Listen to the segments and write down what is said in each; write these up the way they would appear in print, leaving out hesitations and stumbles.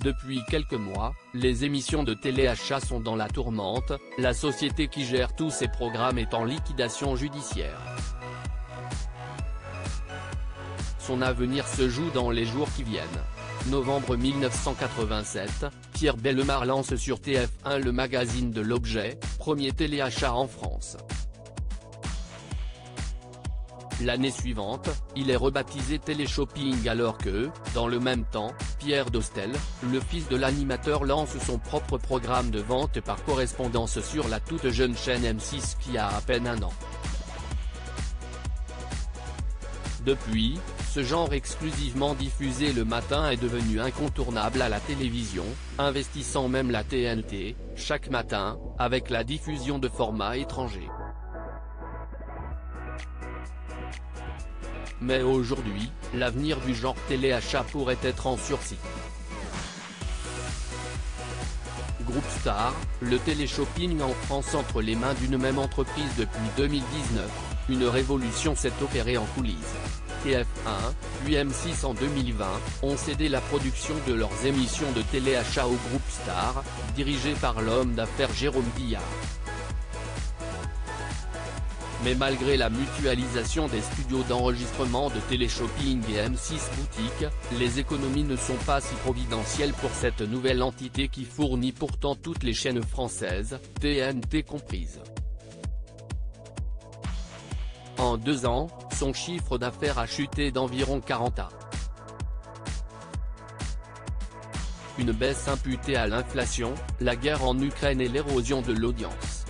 Depuis quelques mois, les émissions de téléachat sont dans la tourmente, la société qui gère tous ces programmes est en liquidation judiciaire. Son avenir se joue dans les jours qui viennent. Novembre 1987, Pierre Bellemare lance sur TF1 le magazine de l'Objet, premier téléachat en France. L'année suivante, il est rebaptisé Téléshopping alors que, dans le même temps, Pierre Dostel, le fils de l'animateur lance son propre programme de vente par correspondance sur la toute jeune chaîne M6 qui a à peine un an. Depuis, ce genre exclusivement diffusé le matin est devenu incontournable à la télévision, investissant même la TNT, chaque matin, avec la diffusion de formats étrangers. Mais aujourd'hui, l'avenir du genre téléachat pourrait être en sursis. Groupe Star, le téléshopping en France entre les mains d'une même entreprise depuis 2019, une révolution s'est opérée en coulisses. TF1, puis M6 en 2020, ont cédé la production de leurs émissions de téléachat au groupe Star, dirigé par l'homme d'affaires Jérôme Dillard. Mais malgré la mutualisation des studios d'enregistrement de téléshopping et M6 Boutique, les économies ne sont pas si providentielles pour cette nouvelle entité qui fournit pourtant toutes les chaînes françaises, TNT comprises. En 2 ans, son chiffre d'affaires a chuté d'environ 40%. Une baisse imputée à l'inflation, la guerre en Ukraine et l'érosion de l'audience.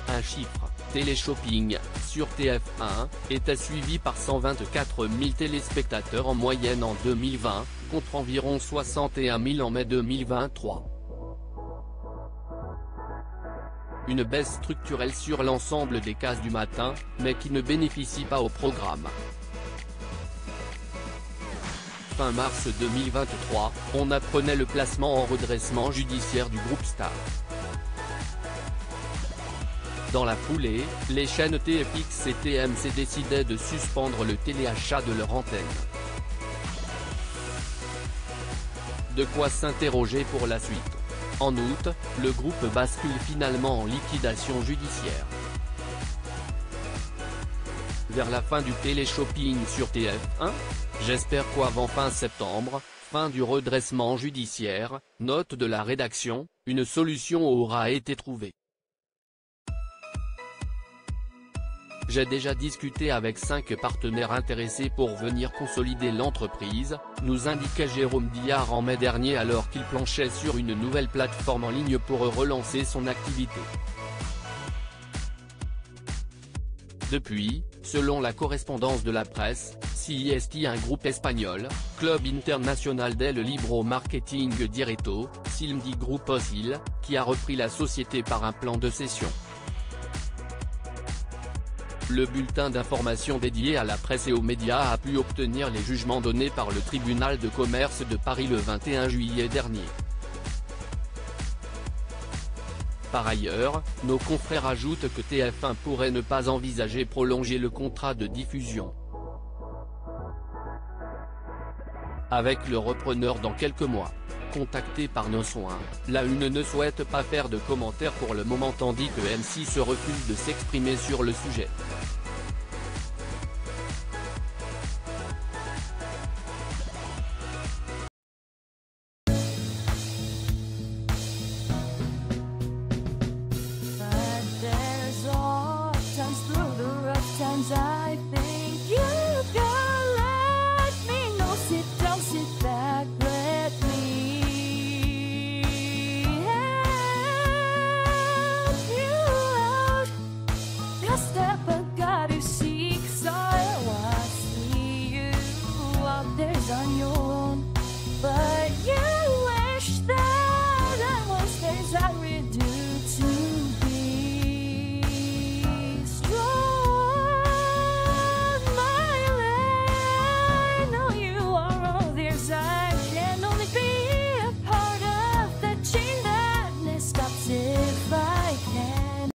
Un chiffre, téléshopping, sur TF1, était suivi par 124 000 téléspectateurs en moyenne en 2020, contre environ 61 000 en mai 2023. Une baisse structurelle sur l'ensemble des cases du matin, mais qui ne bénéficie pas au programme. Fin mars 2023, on apprenait le placement en redressement judiciaire du groupe Star. Dans la foulée, les chaînes TFX et TMC décidaient de suspendre le téléachat de leur antenne. De quoi s'interroger pour la suite. En août, le groupe bascule finalement en liquidation judiciaire. Vers la fin du téléshopping sur TF1, j'espère qu'avant fin septembre, fin du redressement judiciaire, note de la rédaction, une solution aura été trouvée. J'ai déjà discuté avec 5 partenaires intéressés pour venir consolider l'entreprise, nous indiquait Jérôme Dillard en mai dernier alors qu'il planchait sur une nouvelle plateforme en ligne pour relancer son activité. Depuis, selon la correspondance de la presse, CIST, un groupe espagnol, Club Internacional del Libro Marketing Directo, Silmdi Grupo SIL, qui a repris la société par un plan de cession. Le bulletin d'information dédié à la presse et aux médias a pu obtenir les jugements donnés par le tribunal de commerce de Paris le 21 juillet dernier. Par ailleurs, nos confrères ajoutent que TF1 pourrait ne pas envisager prolonger le contrat de diffusion avec le repreneur dans quelques mois. Contacté par nos soins, la Une ne souhaite pas faire de commentaires pour le moment tandis que M6 refuse de s'exprimer sur le sujet.